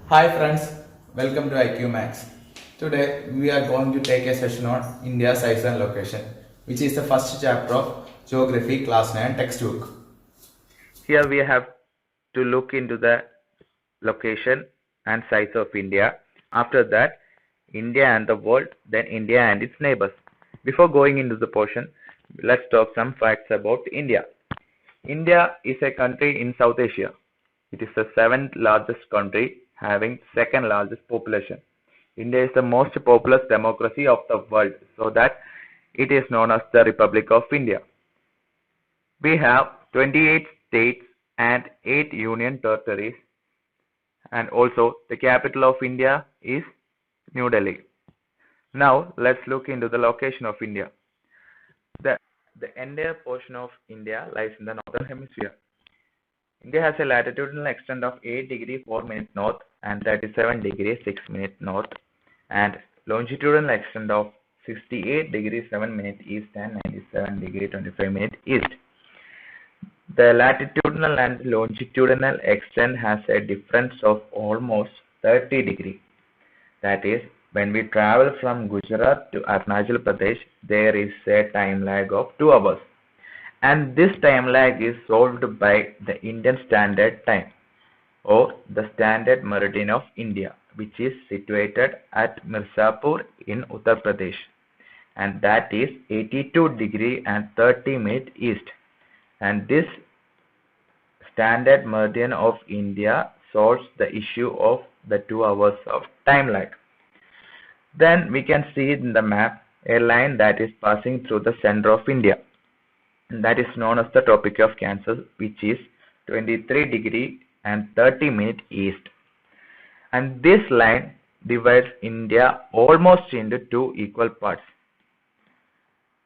Hi friends, welcome to IQ Max. Today we are going to take a session on India's size and location, which is the first chapter of Geography Class 9 textbook. Here we have to look into the location and size of India. After that, India and the world, then India and its neighbors. Before going into the portion, let's talk some facts about India. India is a country in South Asia. It is the seventh largest country, having second largest population. India is the most populous democracy of the world, so that it is known as the Republic of India. We have 28 states and 8 union territories, and also the capital of India is New Delhi. Now let's look into the location of India. The, the entire portion of India lies in the northern hemisphere. India has a latitudinal extent of 8 degree 4 minutes north and 37 degree 6 minutes north, and longitudinal extent of 68 degree 7 minutes east and 97 degree 25 minutes east. The latitudinal and longitudinal extent has a difference of almost 30 degrees. That is, when we travel from Gujarat to Arunachal Pradesh, there is a time lag of 2 hours. And this time lag is solved by the Indian Standard Time, or the Standard Meridian of India, which is situated at Mirzapur in Uttar Pradesh, and that is 82 degree and 30 minutes east. And this Standard Meridian of India solves the issue of the 2 hours of time lag. Then we can see in the map a line that is passing through the center of India. And that is known as the Tropic of Cancer, which is 23 degree and 30 minutes east. And this line divides India almost into two equal parts.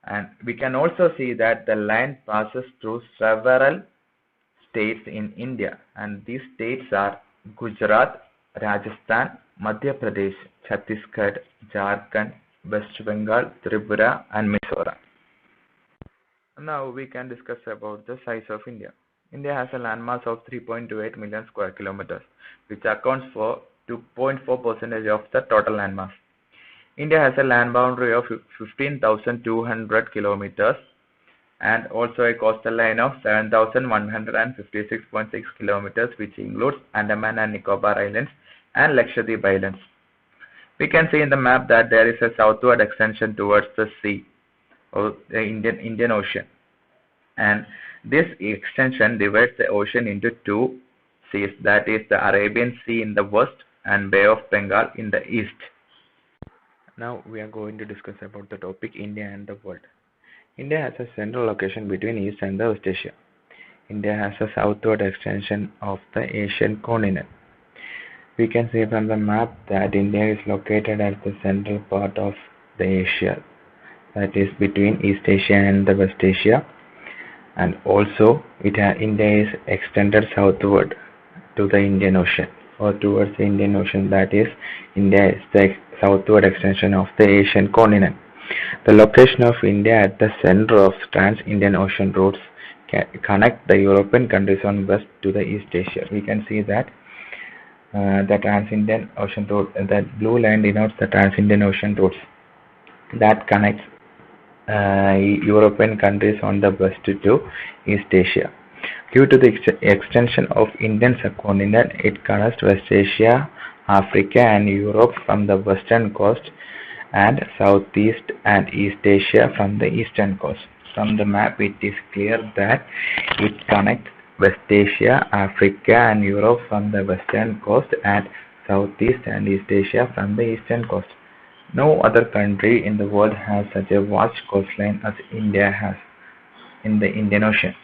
And we can also see that the line passes through several states in India, and these states are Gujarat, Rajasthan, Madhya Pradesh, Chhattisgarh, Jharkhand, West Bengal, Tripura, and Mizoram. Now we can discuss about the size of India. India has a landmass of 3.28 million square kilometers, which accounts for 2.4% of the total landmass. India has a land boundary of 15,200 kilometers and also a coastal line of 7,156.6 kilometers, which includes Andaman and Nicobar Islands and Lakshadweep Islands. We can see in the map that there is a southward extension towards the sea, or the Indian Ocean, and this extension divides the ocean into two seas, that is the Arabian Sea in the west and Bay of Bengal in the east. Now we are going to discuss about the topic India and the world. India has a central location between East and the West Asia. India has a southward extension of the Asian continent. We can see from the map that India is located at the central part of the Asia, that is between East Asia and the West Asia, and also India is extended southward to the Indian Ocean, or towards the Indian Ocean, that is India is the southward extension of the Asian continent. The location of India at the center of Trans-Indian Ocean routes connect the European countries on west to the East Asia. We can see that the Trans-Indian Ocean route, that blue line denotes the Trans-Indian Ocean routes that connects European countries on the west to East Asia. Due to the extension of Indian subcontinent, it connects West Asia, Africa and Europe from the western coast and Southeast and East Asia from the eastern coast. From the map, it is clear that it connects West Asia, Africa and Europe from the western coast and Southeast and East Asia from the eastern coast. No other country in the world has such a vast coastline as India has in the Indian Ocean.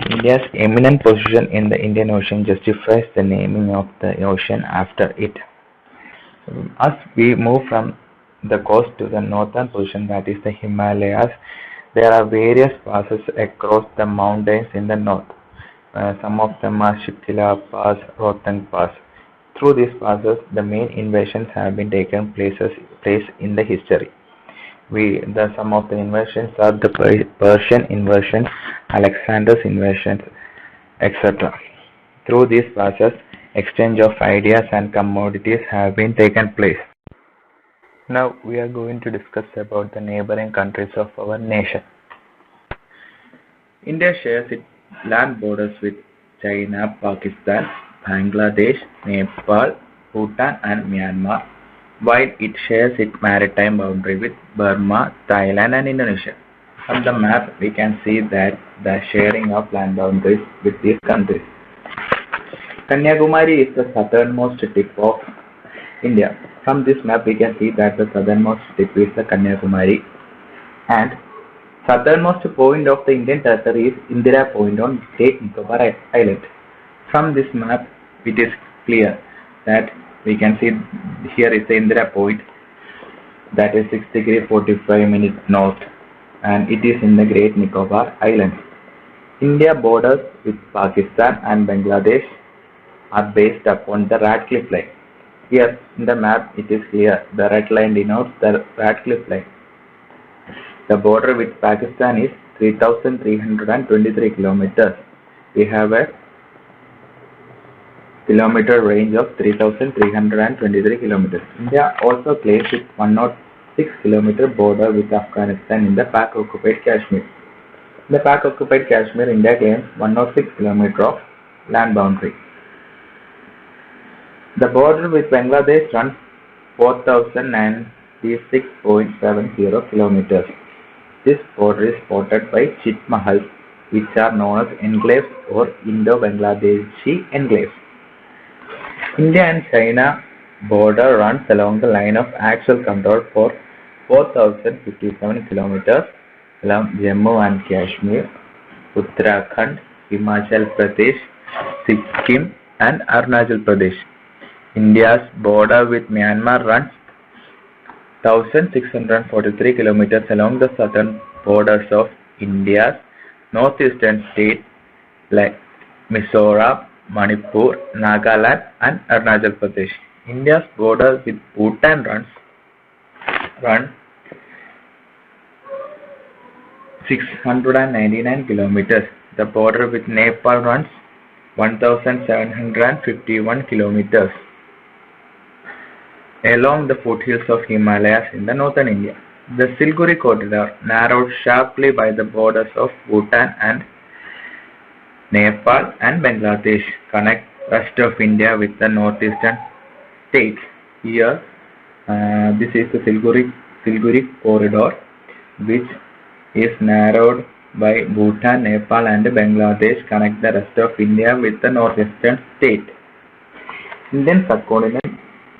India's eminent position in the Indian Ocean justifies the naming of the ocean after it. As we move from the coast to the northern position, that is the Himalayas, there are various passes across the mountains in the north. Some of them are Shikila Pass, Rohtang Pass. Through these passes, the main invasions have been taken place in the history. Some of the invasions are the Persian invasions, Alexander's invasions, etc. Through these passes, exchange of ideas and commodities have been taken place. Now we are going to discuss about the neighboring countries of our nation. India shares its land borders with China, Pakistan, Bangladesh, Nepal, Bhutan and Myanmar, while it shares its maritime boundary with Burma, Thailand and Indonesia. From the map, we can see that the sharing of land boundaries with these countries. Kanyakumari is the southernmost tip of India. From this map, we can see that the southernmost tip is the Kanyakumari, and southernmost point of the Indian territory is Indira Point on Great Nicobar Island. From this map, it is clear that we can see here is the Indira Point, that is 6 degree 45 minutes north, and it is in the Great Nicobar Islands. India borders with Pakistan and Bangladesh are based upon the Radcliffe Line. Here in the map it is clear, the red line denotes the Radcliffe Line. The border with Pakistan is 3,323 kilometers. We have a kilometer range of 3,323 kilometers. India also claims its 106-kilometer border with Afghanistan in the Pak-occupied Kashmir. In the Pak-occupied Kashmir, India claims 106 kilometers of land boundary. The border with Bangladesh runs 4,096.70 kilometers. This border is spotted by Chitmahals, which are known as enclaves or Indo-Bangladeshi enclaves. India and China border runs along the line of actual control for 4,057 kilometers along Jammu and Kashmir, Uttarakhand, Himachal Pradesh, Sikkim and Arunachal Pradesh. India's border with Myanmar runs 1,643 kilometers along the southern borders of India's northeastern states like Mizoram, Manipur, Nagaland and Arunachal Pradesh. India's border with Bhutan runs 699 kilometers. The border with Nepal runs 1,751 kilometers along the foothills of Himalayas in the northern India. The Siliguri corridor, narrowed sharply by the borders of Bhutan and Nepal and Bangladesh, connects rest of India with the northeastern states. Here, this is the Siliguri corridor, which is narrowed by Bhutan, Nepal and Bangladesh, connect the rest of India with the northeastern state. Indian subcontinent,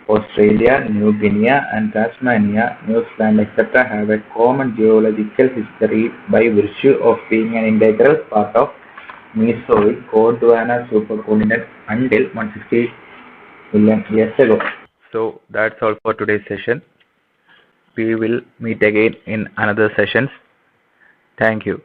Australia, New Guinea and Tasmania, New Zealand, etc. have a common geological history by virtue of being an integral part of Mesozoic Gondwana supercontinent until 160 million years ago. So that's all for today's session. We will meet again in another sessions. Thank you.